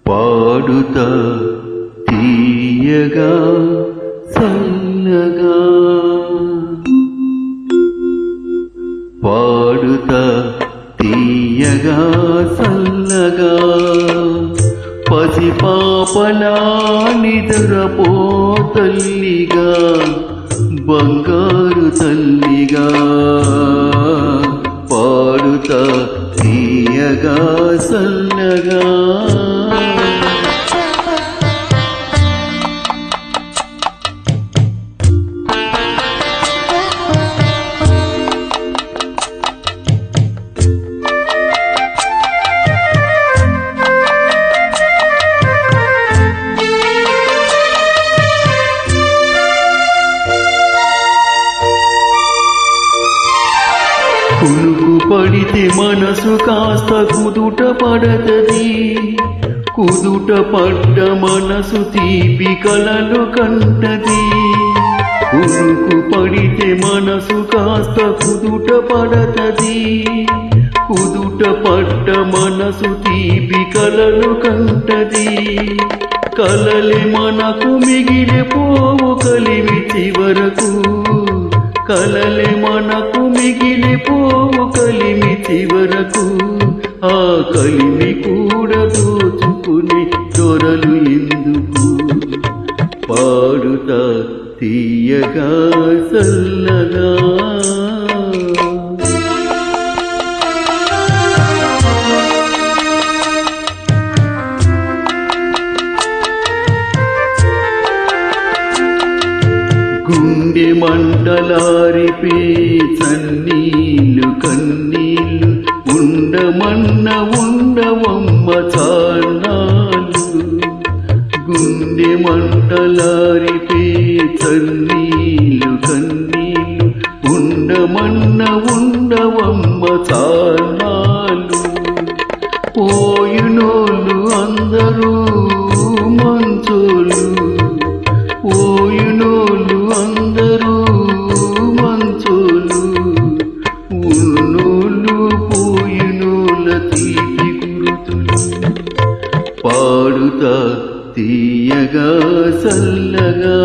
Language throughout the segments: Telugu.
పాడుతా తీయగా సన్నగా పాడుతా తీయగా సల్లగా పసిపాపలా నిద్రపో తల్లిగా బంగారు తల్లిగా పాడుతా తీయగా సల్లగా కులుకు పడితే మనసు కాస్త కుదుట పడతది, కుదుట పడ్డ మనసు తీపి కలలు కంటది. కులుకు పడితే మనసు కాస్త కుదుట పడతది, కుదుట పడ్డ మనసు తీపి కలలు కంటది. కలలే మనకు మిగిలిపోవు కలిమి చివరకు, కలలే మనకు మిగిలిపోవు కలిమి చివరకు. ఆ కలిమి కూడా దోచుకుని దొరలు ఎందుకు? పాడుతా తీయగా సల్లగా గుండె మంటలారిపే చన్నీళ్ళు కన్నీళ్ళు ఉండమన్న ఉండవమ్మ చాన్నాళ్ళు. గుండె మంటలారిపే చన్నీళ్ళు కన్నీళ్ళు ఉండమన్న ఉండవమ్మ చాన్నాళ్ళు. పోయినోళ్ళు అందరూ మంచోళ్ళు, పోయినోళ్ళు అందరూ మంచోళ్ళు. ఉన్నోళ్ళు పోయినోళ్ళ తీపి గురుతులు. పాడుతా తీయగా సల్లగా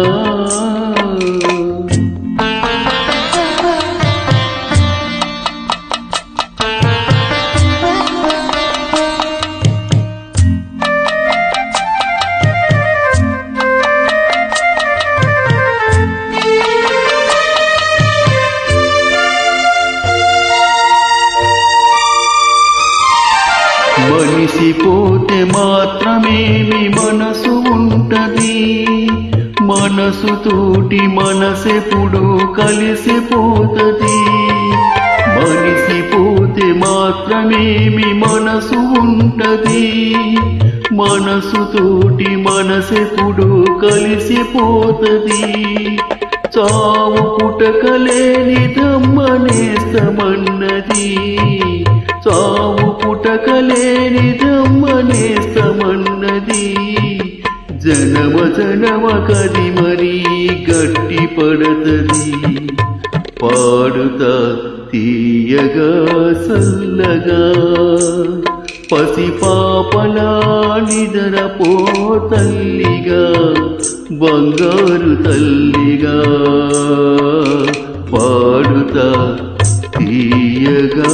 మనిషి పోతే మాత్రమేమి మనసు ఉంటది, మనసుతోటి మనసెప్పుడు కలిసిపోతది. మనిషి పోతే మాత్రమేమి మనసు ఉంటది, మనసుతోటి మనసెప్పుడు కలిసిపోతది. చావు పుటకలేని దమ్మనేస్తమన్నది, చావు పుటకలేని దమ్మనేస్తమన్నది. జనమ జనమ కది మరీ గట్టి పడతది. పాడుతా తీయగా సల్లగా పసిపాపలా నిద్రపో తల్లిగా బంగారు తల్లిగా. పాడుతా తీయగా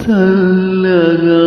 సల్లగా.